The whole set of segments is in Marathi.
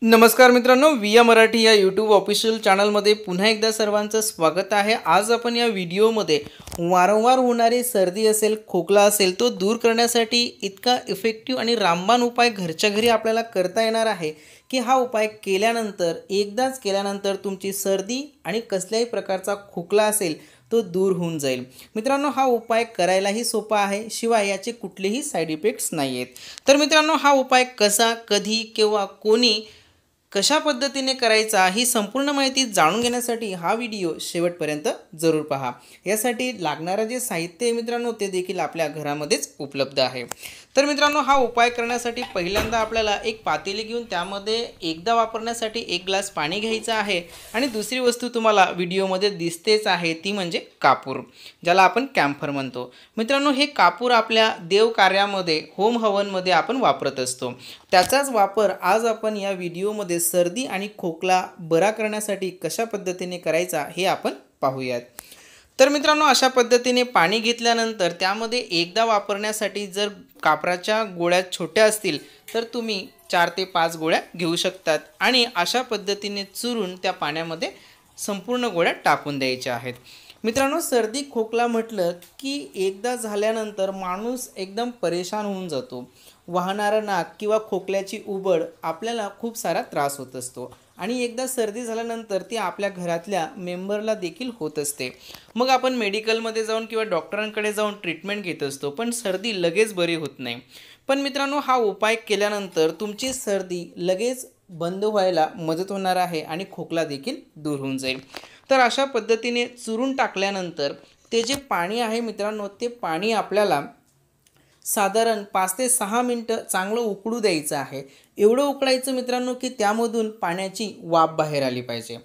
नमस्कार मित्रांनो, विया मराठी या यूट्यूब ऑफिशियल चॅनलमध्ये पुन्हा एकदा सर्वांचं स्वागत आहे। आज आपण या व्हिडिओमध्ये वारंवार होणारी सर्दी असेल, खोकला असेल तो दूर करण्यासाठी इतका इफेक्टिव्ह आणि रामबाण उपाय घरच्या घरी आपल्याला करता येणार आहे की हा उपाय केल्यानंतर एकदाच केल्यानंतर तुमची सर्दी आणि कसल्याही प्रकारचा खोकला असेल तो दूर होऊन जाईल। मित्रांनो, हा उपाय करायलाही सोपा आहे, शिवाय याचे कुठलेही साइड इफेक्ट्स नाही आहेत। तर मित्रांनो, हा उपाय कसा, कधी किंवा कोणी कशा पद्धतीने करायचा ही संपूर्ण माहिती जाणून घेण्यासाठी हा व्हिडिओ शेवटपर्यंत जरूर पहा। यासाठी लागणारे जे साहित्य आहे मित्रांनो ते देखील आपल्या घरामध्येच उपलब्ध आहे। तर मित्रांनो, हा उपाय करण्यासाठी पहिल्यांदा आपल्याला एक पातेली घेऊन त्यामध्ये एकदा वापरण्यासाठी 1 ग्लास पाणी घ्यायचं आहे आणि दुसरी वस्तू तुम्हाला व्हिडिओमध्ये दिसतेच आहे ती म्हणजे कापूर, ज्याला आपण कॅम्फर म्हणतो। मित्रांनो, हे कापूर आपल्या देव कार्यामध्ये, होम हवनमध्ये आपण वापरत असतो। त्याचाच वापर आज आपण या व्हिडिओमध्ये सर्दी आणि खोकला बरा करण्यासाठी कशा पद्धतीने करायचा हे आपण पाहूयात। तर मित्रांनो, अशा पद्धतीने पाणी घेतल्यानंतर त्यामध्ये एकदा वापरण्यासाठी जर कापराच्या गोळ्या छोट्या असतील तर तुम्ही 4 ते 5 गोळ्या घेऊ शकतात आणि अशा पद्धतीने चुरून त्या पाण्यामध्ये संपूर्ण गोळ्या टाकून द्यायच्या आहेत। मित्रांनो, सर्दी खोकला म्हटलं की एकदा झाल्यानंतर माणूस एकदम परेशान होऊन जातो। वाहणारं नाक किंवा खोकल्याची उबड आपल्याला खूप सारा त्रास होत असतो आणि एकदा सर्दी झाल्यानंतर ती आपल्या घरातल्या मेंबरला देखील होत असते। मग आपण मेडिकलमध्ये जाऊन किंवा डॉक्टरांकडे जाऊन ट्रीटमेंट घेत असतो, पण सर्दी लगेच बरी होत नाही। पण मित्रांनो, हा उपाय केल्यानंतर तुमची सर्दी लगेच बंद व्हायला मदत होणार आहे आणि खोकला देखील दूर होऊन जाईल। तर अशा पद्धतीने चुरून टाकल्यानंतर ते जे पाणी आहे मित्रांनो, ते पाणी आपल्याला साधारण 5 ते 6 मिनिटं चांगलं उकळू द्यायचं आहे। एवढं उकळायचं मित्रांनो की त्यामधून पाण्याची वाफ बाहेर आली पाहिजे।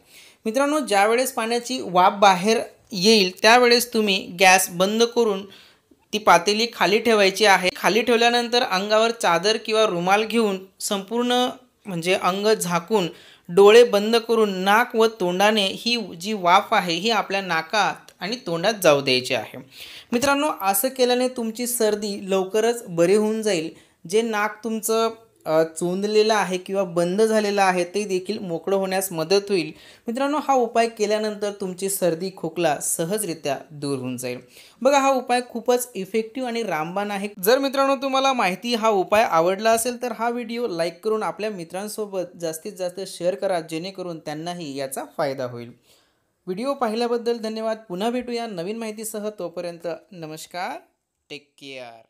मित्रांनो, ज्यावेळेस पाण्याची वाफ बाहेर येईल त्यावेळेस तुम्ही गॅस बंद करून ती पातेली खाली ठेवायची आहे। खाली ठेवल्यानंतर अंगावर चादर किंवा रुमाल घेऊन संपूर्ण म्हणजे अंग झाकून डोळे बंद करून नाक व तोंडाने ही जी वाफ आहे ही आपल्या नाकात आणि तोंडात जाऊ द्यायची आहे। मित्रांनो, असं केल्याने तुमची सर्दी लवकरच बरी होऊन जाईल। जे नाक तुमचं चोंदलेलं आहे किंवा बंद झालेलं आहे ते देखील मोकळं होण्यास मदत होईल। मित्रांनो, हा उपाय केल्यानंतर तुमची सर्दी खोकला सहजरित्या दूर होऊन जाईल। बघा, हा उपाय खूपच इफेक्टिव्ह आणि रामबाण आहे। जर मित्रांनो तुम्हाला माहिती हा उपाय आवडला असेल तर हा व्हिडिओ लाईक करून आपल्या मित्रांसोबत जास्तीत जास्त शेअर करा, जेणेकरून त्यांनाही याचा फायदा होईल। व्हिडिओ पाहिल्याबद्दल धन्यवाद। पुन्हा भेटूया नवीन माहितीसह, तोपर्यंत नमस्कार, टेक केअर।